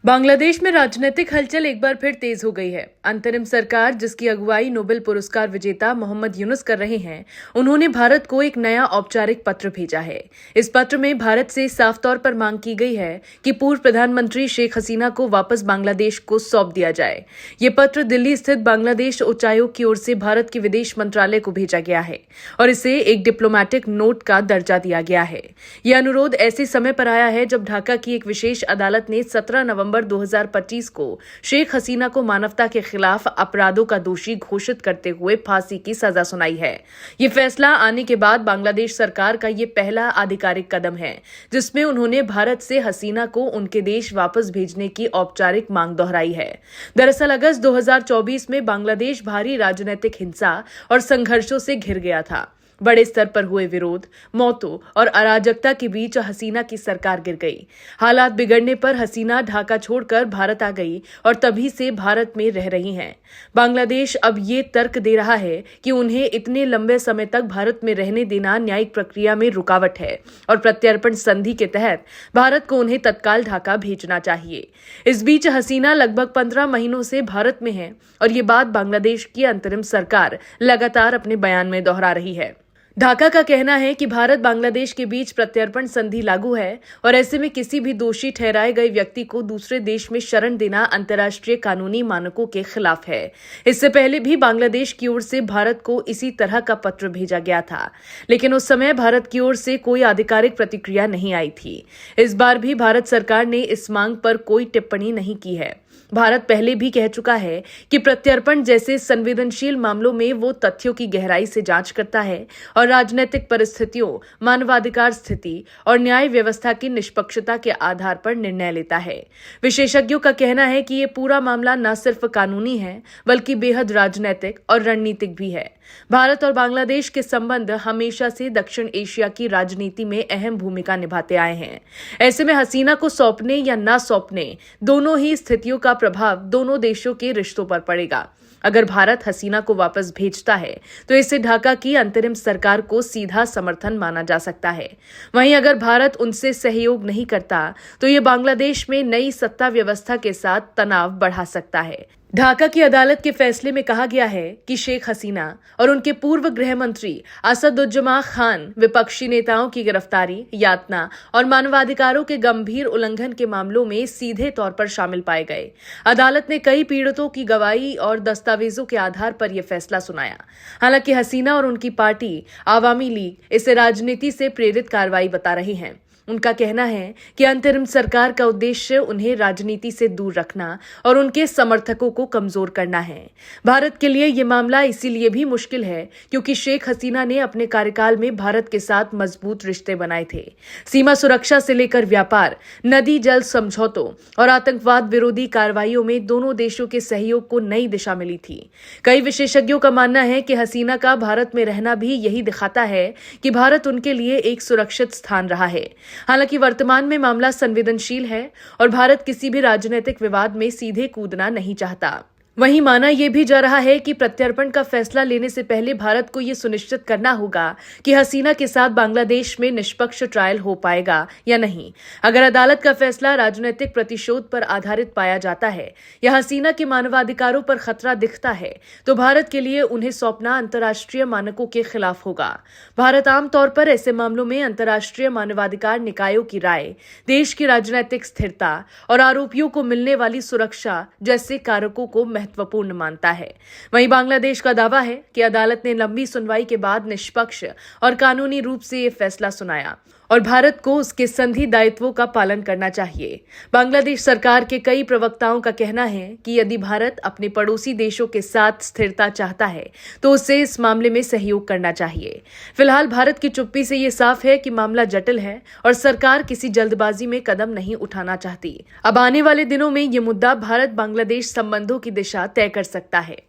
बांग्लादेश में राजनीतिक हलचल एक बार फिर तेज हो गई है। अंतरिम सरकार, जिसकी अगुवाई नोबेल पुरस्कार विजेता मोहम्मद यूनुस कर रहे हैं, उन्होंने भारत को एक नया औपचारिक पत्र भेजा है। इस पत्र में भारत से साफ तौर पर मांग की गई है कि पूर्व प्रधानमंत्री शेख हसीना को वापस बांग्लादेश को सौंप दिया जाए। ये पत्र दिल्ली स्थित बांग्लादेश उच्चायोग की ओर से भारत के विदेश मंत्रालय को भेजा गया है और इसे एक डिप्लोमैटिक नोट का दर्जा दिया गया है। यह अनुरोध ऐसे समय पर आया है जब ढाका की एक विशेष अदालत ने 17 नवंबर 2025 को शेख हसीना को मानवता के खिलाफ अपराधों का दोषी घोषित करते हुए फांसी की सजा सुनाई है। ये फैसला आने के बाद बांग्लादेश सरकार का ये पहला आधिकारिक कदम है जिसमें उन्होंने भारत से हसीना को उनके देश वापस भेजने की औपचारिक मांग दोहराई है। दरअसल अगस्त 2024 में बांग्लादेश भारी राजनीतिक हिंसा और संघर्षों से घिर गया था। बड़े स्तर पर हुए विरोध, मौतों और अराजकता के बीच हसीना की सरकार गिर गई। हालात बिगड़ने पर हसीना ढाका छोड़कर भारत आ गई और तभी से भारत में रह रही हैं। बांग्लादेश अब ये तर्क दे रहा है कि उन्हें इतने लंबे समय तक भारत में रहने देना न्यायिक प्रक्रिया में रुकावट है और प्रत्यर्पण संधि के तहत भारत को उन्हें तत्काल ढाका भेजना चाहिए। इस बीच हसीना लगभग 15 महीनों से भारत में है और ये बात बांग्लादेश की अंतरिम सरकार लगातार अपने बयान में दोहरा रही है। ढाका का कहना है कि भारत बांग्लादेश के बीच प्रत्यर्पण संधि लागू है और ऐसे में किसी भी दोषी ठहराए गए व्यक्ति को दूसरे देश में शरण देना अंतर्राष्ट्रीय कानूनी मानकों के खिलाफ है। इससे पहले भी बांग्लादेश की ओर से भारत को इसी तरह का पत्र भेजा गया था, लेकिन उस समय भारत की ओर से कोई आधिकारिक प्रतिक्रिया नहीं आई थी। इस बार भी भारत सरकार ने इस मांग पर कोई टिप्पणी नहीं की है। भारत पहले भी कह चुका है कि प्रत्यर्पण जैसे संवेदनशील मामलों में वो तथ्यों की गहराई से जांच करता है और राजनीतिक परिस्थितियों, मानवाधिकार स्थिति और न्याय व्यवस्था की निष्पक्षता के आधार पर निर्णय लेता है। विशेषज्ञों का कहना है कि ये पूरा मामला न सिर्फ कानूनी है बल्कि बेहद राजनीतिक और रणनीतिक भी है। भारत और बांग्लादेश के संबंध हमेशा से दक्षिण एशिया की राजनीति में अहम भूमिका निभाते आए हैं। ऐसे में हसीना को सौंपने या न सौंपने, दोनों ही स्थितियों का प्रभाव दोनों देशों के रिश्तों पर पड़ेगा। अगर भारत हसीना को वापस भेजता है तो इससे ढाका की अंतरिम सरकार को सीधा समर्थन माना जा सकता है। वहीं अगर भारत उनसे सहयोग नहीं करता तो ये बांग्लादेश में नई सत्ता व्यवस्था के साथ तनाव बढ़ा सकता है। ढाका की अदालत के फैसले में कहा गया है कि शेख हसीना और उनके पूर्व गृह मंत्री असदुज्जमा खान विपक्षी नेताओं की गिरफ्तारी, यातना और मानवाधिकारों के गंभीर उल्लंघन के मामलों में सीधे तौर पर शामिल पाए गए। अदालत ने कई पीड़ितों की गवाही और दस्तावेजों के आधार पर यह फैसला सुनाया। हालांकि हसीना और उनकी पार्टी आवामी लीग इसे राजनीति से प्रेरित कार्रवाई बता रही हैं। उनका कहना है कि अंतरिम सरकार का उद्देश्य उन्हें राजनीति से दूर रखना और उनके समर्थकों को कमजोर करना है। भारत के लिए ये मामला इसीलिए भी मुश्किल है क्योंकि शेख हसीना ने अपने कार्यकाल में भारत के साथ मजबूत रिश्ते बनाए थे। सीमा सुरक्षा से लेकर व्यापार, नदी जल समझौतों और आतंकवाद विरोधी कार्रवाइयों में दोनों देशों के सहयोग को नई दिशा मिली थी। कई विशेषज्ञों का मानना है कि हसीना का भारत में रहना भी यही दिखाता है कि भारत उनके लिए एक सुरक्षित स्थान रहा है। हालांकि वर्तमान में मामला संवेदनशील है और भारत किसी भी राजनीतिक विवाद में सीधे कूदना नहीं चाहता। वहीं माना यह भी जा रहा है कि प्रत्यर्पण का फैसला लेने से पहले भारत को यह सुनिश्चित करना होगा कि हसीना के साथ बांग्लादेश में निष्पक्ष ट्रायल हो पाएगा या नहीं। अगर अदालत का फैसला राजनीतिक प्रतिशोध पर आधारित पाया जाता है या हसीना के मानवाधिकारों पर खतरा दिखता है तो भारत के लिए उन्हें सौंपना अंतर्राष्ट्रीय मानकों के खिलाफ होगा। भारत आमतौर पर ऐसे मामलों में अंतर्राष्ट्रीय मानवाधिकार निकायों की राय, देश की राजनीतिक स्थिरता और आरोपियों को मिलने वाली सुरक्षा जैसे कारकों को महत्वपूर्ण मानता है। वहीं बांग्लादेश का दावा है कि अदालत ने लंबी सुनवाई के बाद निष्पक्ष और कानूनी रूप से ये फैसला सुनाया और भारत को उसके संधि दायित्वों का पालन करना चाहिए। बांग्लादेश सरकार के कई प्रवक्ताओं का कहना है कि यदि भारत अपने पड़ोसी देशों के साथ स्थिरता चाहता है तो उसे इस मामले में सहयोग करना चाहिए। फिलहाल भारत की चुप्पी से ये साफ है कि मामला जटिल है और सरकार किसी जल्दबाजी में कदम नहीं उठाना चाहती। अब आने वाले दिनों में ये मुद्दा भारत बांग्लादेश संबंधों की दिशा तय कर सकता है।